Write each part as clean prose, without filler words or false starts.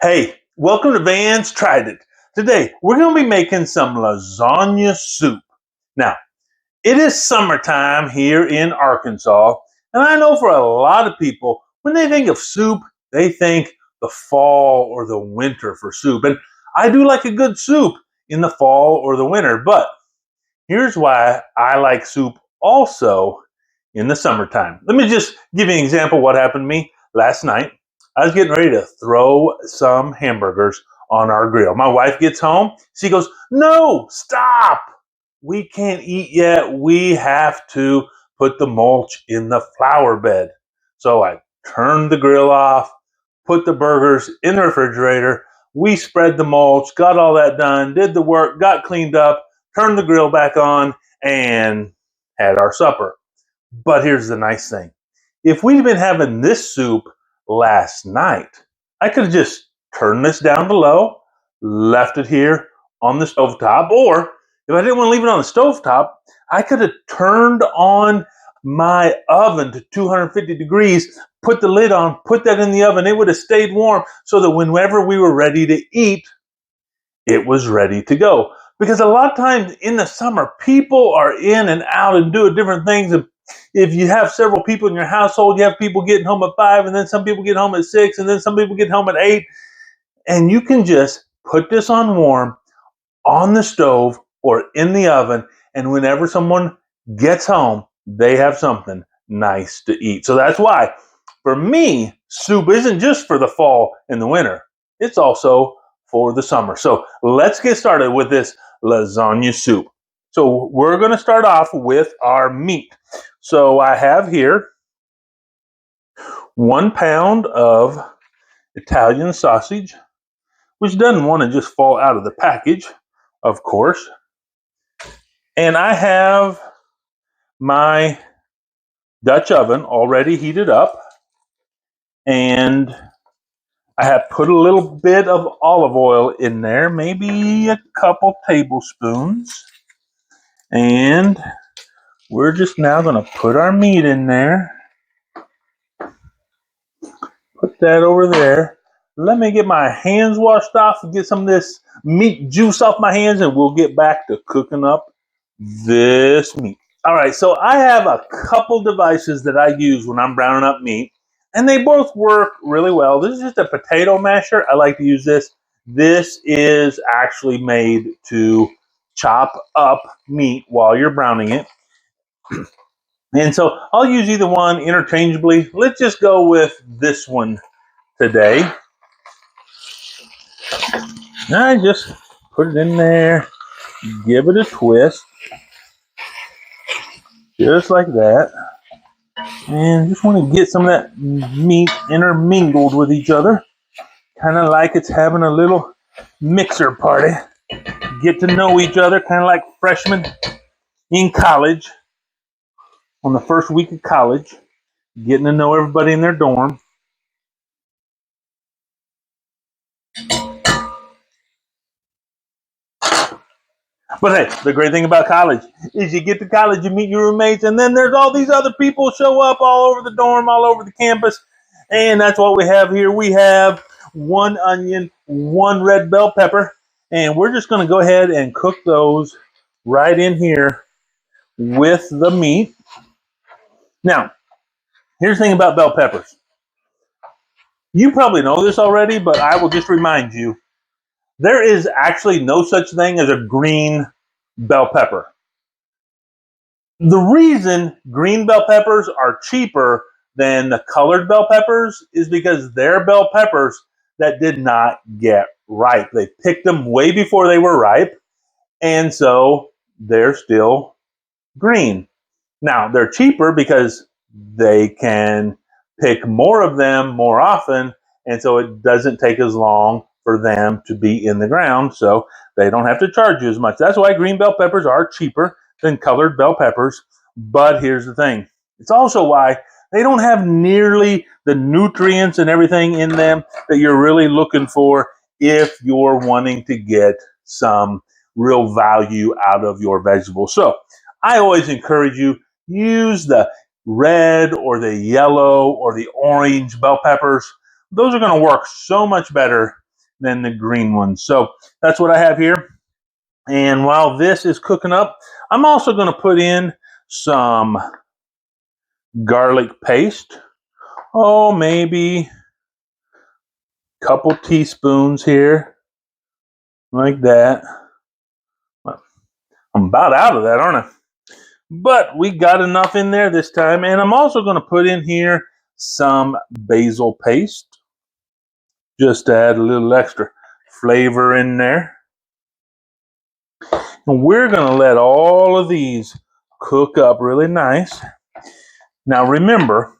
Hey, welcome to Vance Tried It. Today, we're going to be making some lasagna soup. Now, it is summertime here in Arkansas, and I know for a lot of people, when they think of soup, they think the fall or the winter for soup. And I do like a good soup in the fall or the winter, but here's why I like soup also in the summertime. Let me just give you an example of what happened to me last night. I was getting ready to throw some hamburgers on our grill. My wife gets home. She goes, "No, stop. We can't eat yet. We have to put the mulch in the flower bed." So I turned the grill off, put the burgers in the refrigerator. We spread the mulch, got all that done, did the work, got cleaned up, turned the grill back on, and had our supper. But here's the nice thing. If we'd been having this soup last night, I could have just turned this down below, left it here on the stovetop, or if I didn't want to leave it on the stovetop, I could have turned on my oven to 250 degrees, put the lid on, put that in the oven. It would have stayed warm so that whenever we were ready to eat, it was ready to go. Because a lot of times in the summer, people are in and out and doing different things. And if you have several people in your household, you have people getting home at 5, and then some people get home at 6, and then some people get home at 8. And you can just put this on warm on the stove or in the oven. And whenever someone gets home, they have something nice to eat. So that's why, for me, soup isn't just for the fall and the winter. It's also for the summer. So let's get started with this lasagna soup. So we're going to start off with our meat. So I have here 1 pound of Italian sausage, which doesn't want to just fall out of the package, of course. And I have my Dutch oven already heated up, and I have put a little bit of olive oil in there, maybe a couple tablespoons. And we're just now going to put our meat in there. Put that over there. Let me get my hands washed off and get some of this meat juice off my hands, and we'll get back to cooking up this meat. All right, so I have a couple devices that I use when I'm browning up meat, and they both work really well. This is just a potato masher. I like to use this. This is actually made to chop up meat while you're browning it. And so I'll use either one interchangeably. Let's just go with this one today. I just put it in there, give it a twist, just like that. And just want to get some of that meat intermingled with each other. Kind of like it's having a little mixer party. Get to know each other, kind of like freshmen in college, on the first week of college, getting to know everybody in their dorm. But hey, the great thing about college is you get to college, you meet your roommates, and then there's all these other people show up all over the dorm, all over the campus. And that's what we have here. We have 1 onion, 1 red bell pepper, and we're just going to go ahead and cook those right in here with the meat. Now, here's the thing about bell peppers. You probably know this already, but I will just remind you. There is actually no such thing as a green bell pepper. The reason green bell peppers are cheaper than the colored bell peppers is because they're bell peppers that did not get ripe. They picked them way before they were ripe, and so they're still green. Now, they're cheaper because they can pick more of them more often, and so it doesn't take as long for them to be in the ground, so they don't have to charge you as much. That's why green bell peppers are cheaper than colored bell peppers. But here's the thing. It's also why they don't have nearly the nutrients and everything in them that you're really looking for if you're wanting to get some real value out of your vegetables. So I always encourage you, use the red or the yellow or the orange bell peppers. Those are going to work so much better than the green ones. So that's what I have here. And while this is cooking up, I'm also going to put in some garlic paste. Oh, maybe a couple teaspoons here, like that. I'm about out of that, aren't I? But we got enough in there this time. And I'm also going to put in here some basil paste, just to add a little extra flavor in there. And we're going to let all of these cook up really nice. Now remember,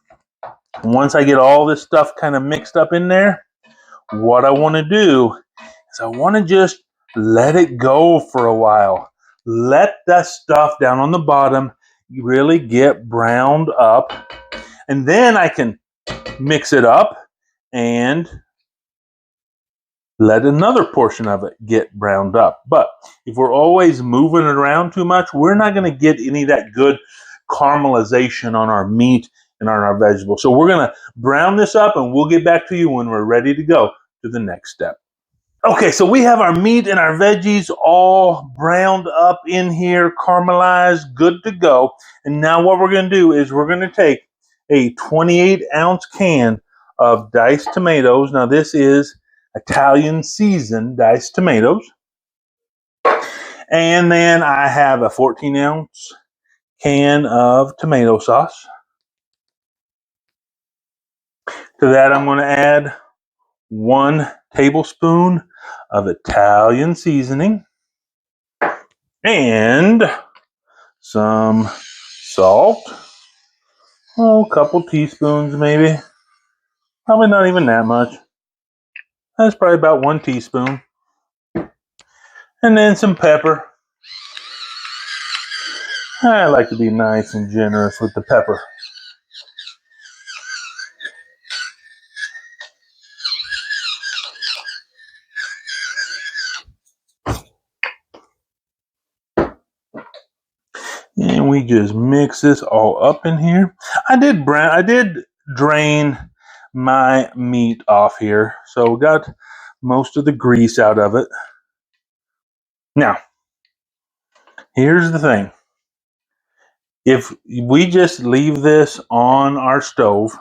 once I get all this stuff kind of mixed up in there, what I want to do is I want to just let it go for a while. Let that stuff down on the bottom really get browned up. And then I can mix it up and let another portion of it get browned up. But if we're always moving it around too much, we're not going to get any of that good caramelization on our meat and on our vegetables. So we're going to brown this up, and we'll get back to you when we're ready to go to the next step. Okay, so we have our meat and our veggies all browned up in here, caramelized, good to go. And now what we're going to do is we're going to take a 28-ounce can of diced tomatoes. Now this is Italian seasoned diced tomatoes. And then I have a 14-ounce can of tomato sauce. To that I'm going to add 1 tablespoon of Italian seasoning and some salt. Oh, a couple teaspoons maybe. Probably not even that much. That's probably about 1 teaspoon. And then some pepper. I like to be nice and generous with the pepper. And we just mix this all up in here. I did drain my meat off here, so we got most of the grease out of it. Now, here's the thing. If we just leave this on our stove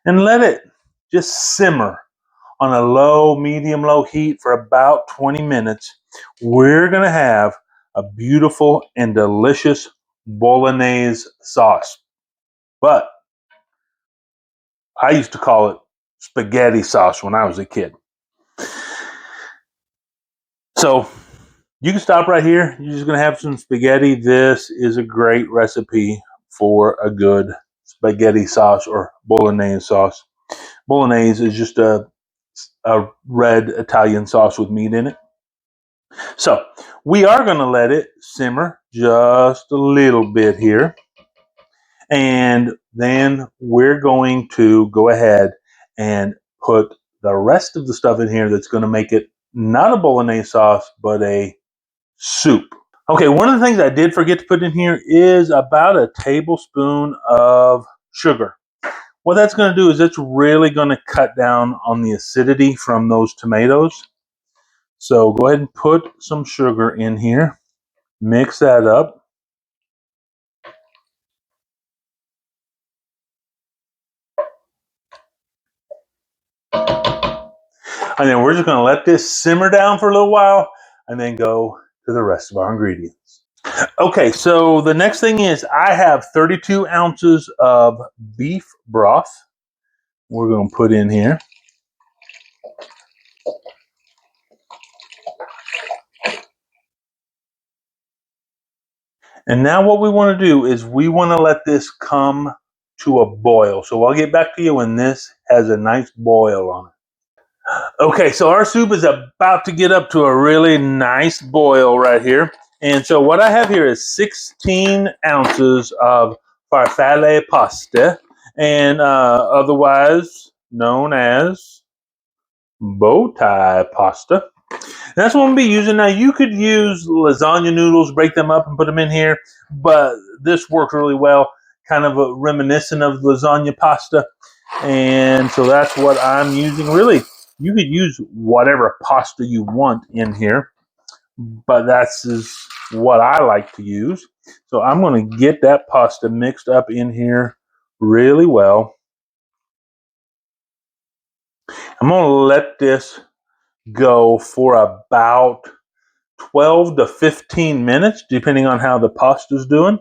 and let it just simmer on a low, medium-low heat for about 20 minutes, we're going to have a beautiful and delicious bolognese sauce. But I used to call it spaghetti sauce when I was a kid. So you can stop right here. You're just going to have some spaghetti. This is a great recipe for a good spaghetti sauce or bolognese sauce. Bolognese is just a red Italian sauce with meat in it. So we are going to let it simmer just a little bit here. And then we're going to go ahead and put the rest of the stuff in here that's going to make it not a bolognese sauce, but a soup. Okay, one of the things I did forget to put in here is about a tablespoon of sugar. What that's going to do is it's really going to cut down on the acidity from those tomatoes. So go ahead and put some sugar in here. Mix that up. And then we're just going to let this simmer down for a little while and then go to the rest of our ingredients. Okay, so the next thing is I have 32 ounces of beef broth. We're going to put in here. And now what we want to do is we want to let this come to a boil. So I'll get back to you when this has a nice boil on it. Okay, so our soup is about to get up to a really nice boil right here. And so what I have here is 16 ounces of farfalle pasta, and otherwise known as bow tie pasta. And that's what I'm going to be using. Now, you could use lasagna noodles, break them up and put them in here, but this works really well, kind of reminiscent of lasagna pasta. And so that's what I'm using. Really, You could use whatever pasta you want in here, but that's is what I like to use. So I'm going to get that pasta mixed up in here really well. I'm going to let this go for about 12 to 15 minutes, depending on how the pasta's doing,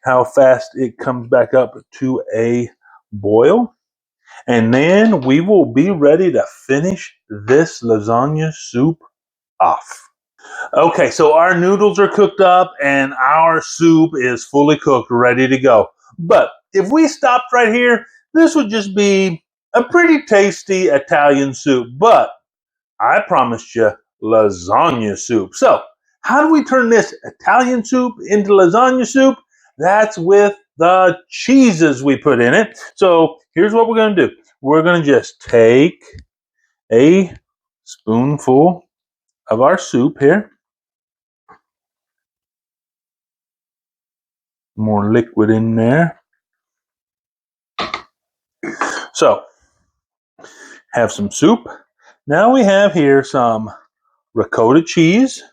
how fast it comes back up to a boil. And then we will be ready to finish this lasagna soup off. Okay, so our noodles are cooked up and our soup is fully cooked, ready to go. But if we stopped right here, this would just be a pretty tasty Italian soup. But I promised you lasagna soup. So, how do we turn this Italian soup into lasagna soup? That's with the cheeses we put in it. So, here's what we're going to do. We're going to just take a spoonful of our soup here. More liquid in there. So, have some soup. Now we have here some ricotta cheese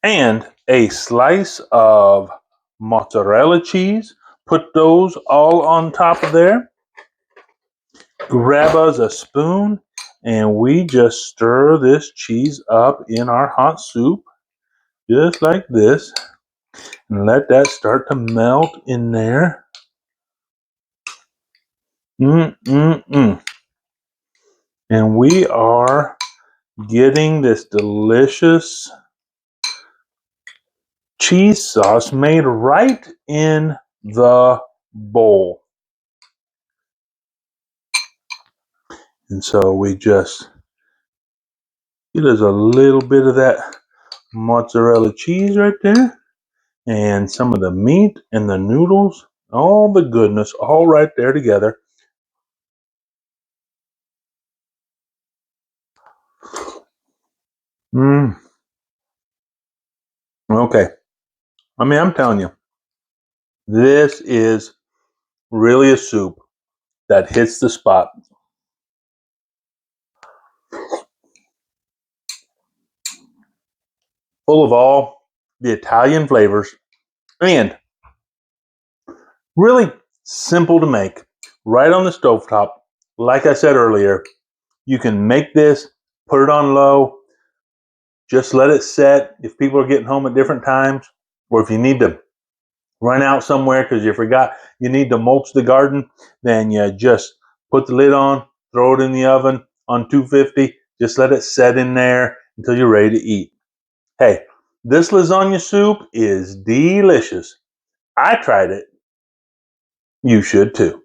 and a slice of mozzarella cheese. Put those all on top of there. Grab us a spoon and we just stir this cheese up in our hot soup, just like this. And let that start to melt in there. Mm-mm-mm. And we are getting this delicious cheese sauce made right in the bowl. And so we just get us a little bit of that mozzarella cheese right there, and some of the meat and the noodles, all the goodness, all right there together. Mm. Okay. I mean, I'm telling you, this is really a soup that hits the spot. Full of all the Italian flavors and really simple to make. Right on the stovetop. Like I said earlier, you can make this, put it on low, just let it set. If people are getting home at different times, or if you need to run out somewhere because you forgot you need to mulch the garden, then you just put the lid on, throw it in the oven on 250, just let it set in there until you're ready to eat. Hey, this lasagna soup is delicious. I tried it. You should too.